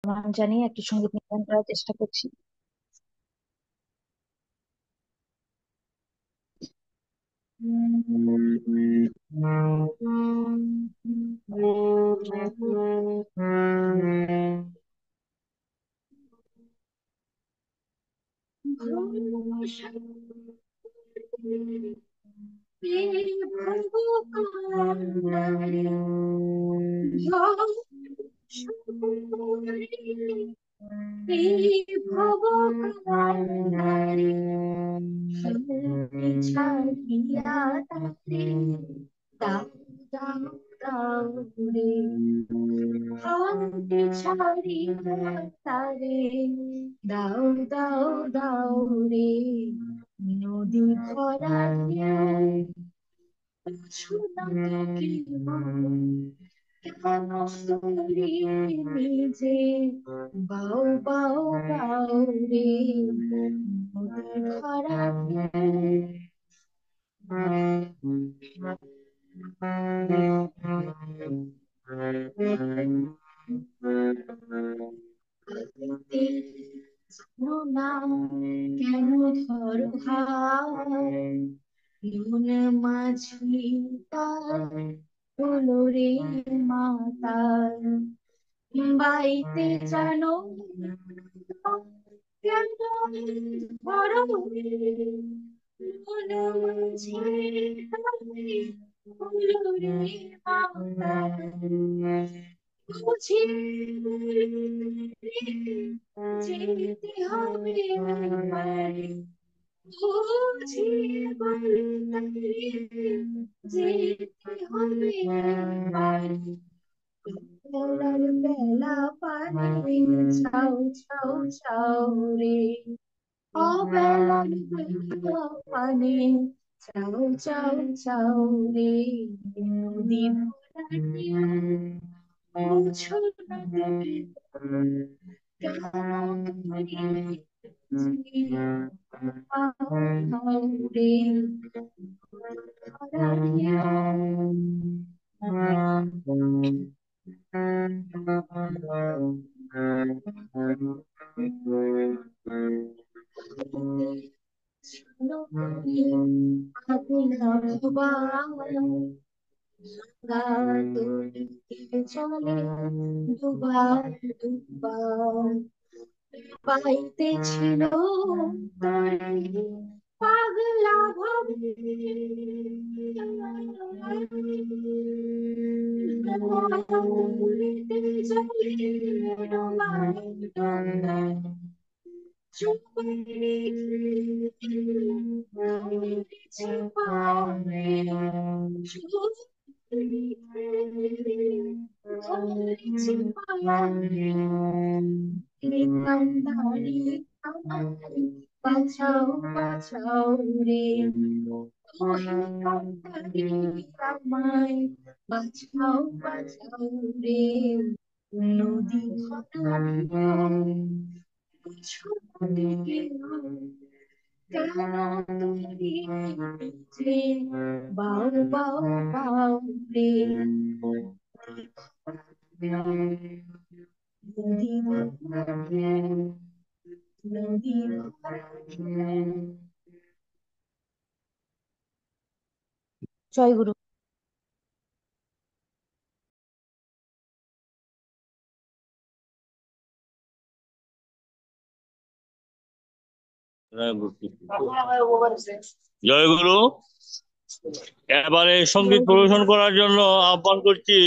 সম্মান জানিয়ে একটি সঙ্গীত নিবেদন করার চেষ্টা করছি। ছাড়িয়া তারে দাও দাও দাও রে, হাতে ছাড়িয়া তারে দাও দাও দাও রে, নদী ভরা সোনাকে কেন তরি নিজে বাউ বাউ বাউ রে, নদী ভরা না কেন ধরো হায়, মন মাঝি তার হলো রে মাতার, বাইতে জানো কেন ধরো মন মাঝি তার হলো রে মাতার, বুঝি যেতে হবে বাড়ি, বুঝি বলতে যেতে হবে বাড়ি, বেলার বেলা পানি ছাও ছাও ছাও রে, অবেলার বেলা পানি ছাও ছাও ছাও রে, নদী ভরা বুঝো না তুমি কেন তুমি পাও রে, চলে দুবার দুবার পাইতেছিল তোরে পাগলা ভাবে, উড়িতে চলে ডোবায় ডোবায় চুপি উড়িছে পারে, চুপি উড়িছে পারে, কান্দারি কান্দারি বাঁচাও বাঁচাও রে, ওহে কান্দারি আমায় বাঁচাও বাঁচাও রে, নদী ভরা ছুটে কেন তুমি যে বাউ বাউ বাউ রে, নদী ভরা নদী ভরা। জয় গুরু। জয় গুরু। এবারে সঙ্গীত পরিবেশন করার জন্য আহ্বান করছি